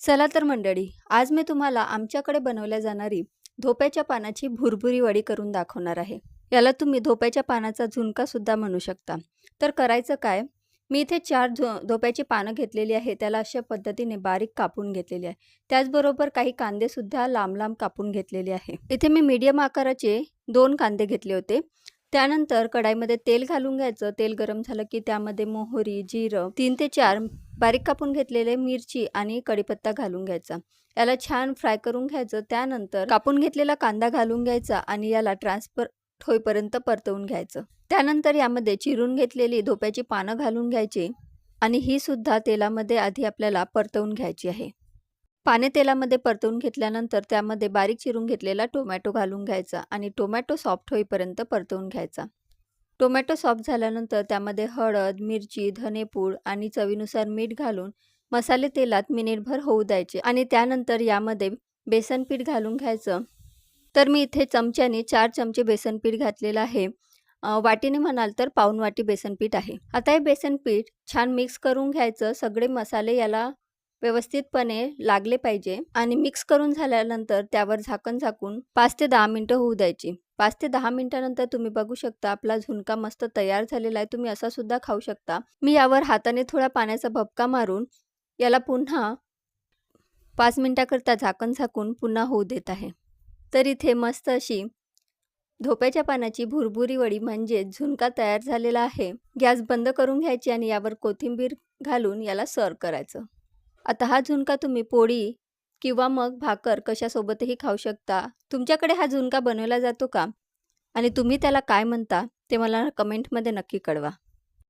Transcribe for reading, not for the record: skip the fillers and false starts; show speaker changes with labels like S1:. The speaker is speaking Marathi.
S1: चला तर मंडळी, आज मी तुम्हाला आमच्याकडे बनवल्या जाणारी धोप्याच्या पानाची भुरभुरी वडी करून दाखवणार आहे. याला तुम्ही धोप्याच्या पानाचा झुणका सुद्धा म्हणू शकता. तर करायचं काय? मी इथे 4 धोप्याची पानं घेतलेली आहे. त्याला अशा पद्धतीने बारीक कापून घेतलेली आहे. त्याचबरोबर काही कांदे सुद्धा लांब-लांब कापून घेतलेले आहे. इथे मी मीडियम आकाराचे 2 कांदे घेतले होते. त्यानंतर कढाईमध्ये तेल घालून घ्यायचं. तेल गरम झालं की त्यामध्ये मोहरी, जिरं, 3 ते 4 बारीक कापून घेतलेले मिरची आणि कढीपत्ता घालून घ्यायचा. याला छान फ्राय करून घ्यायचं. त्यानंतर कापून घेतलेला कांदा घालून घ्यायचा आणि याला ट्रान्सफर होईपर्यंत परतवून घ्यायचं. त्यानंतर यामध्ये चिरून घेतलेली धोप्याची पानं घालून घ्यायची आणि ही सुद्धा तेलामध्ये आधी आपल्याला परतवून घ्यायची आहे. पाने तेलामध्ये परतवून घेतल्यानंतर त्यामध्ये बारीक चिरून घेतलेला टोमॅटो घालून घ्यायचा आणि टोमॅटो सॉफ्ट होईपर्यंत परतवून घ्यायचा. टोमॅटो सॉफ्ट झाल्यानंतर त्यामध्ये हळद, मिरची, धनेपूड आणि चवीनुसार मीठ घालून मसाले तेलात मिनिटभर होऊ द्यायचे आणि त्यानंतर यामध्ये बेसन पीठ घालून घ्यायचं. तर मी इथे चमच्याने 4 चमचे बेसन पीठ घातलेलं आहे. वाटीने म्हणाल तर पाऊण वाटी बेसन पीठ आहे. आता हे बेसन पीठ छान मिक्स करून घ्यायचं. सगळे मसाले याला व्यवस्थितपणे लागले पाहिजे आणि मिक्स करून झाल्यानंतर त्यावर झाकण झाकून 5 ते 10 मिनिटं होऊ द्यायची. 5 ते 10 मिनिटानंतर तुम्ही बघू शकता आपला झुणका मस्त तयार झालेला आहे. तुम्ही असा सुद्धा खाऊ शकता. मी यावर हाताने थोडा पाण्याचा भपका मारून याला पुन्हा 5 मिनिटाकरता झाकण झाकून पुन्हा होऊ देत आहे. तर इथे मस्त अशी धोप्याच्या पानाची भुरभुरी वडी म्हणजे झुणका तयार झालेला आहे. गॅस बंद करून घ्यायची आणि यावर कोथिंबीर घालून याला सर्व्ह करायचं. आता हा झुणका तुम्ही पोळी किंवा मग भाकर कशासोबतही खाऊ शकता. तुमच्याकडे हा झुणका बनवला जातो का? आणि तुम्ही त्याला काय म्हणता ते मला कमेंटमध्ये नक्की कळवा.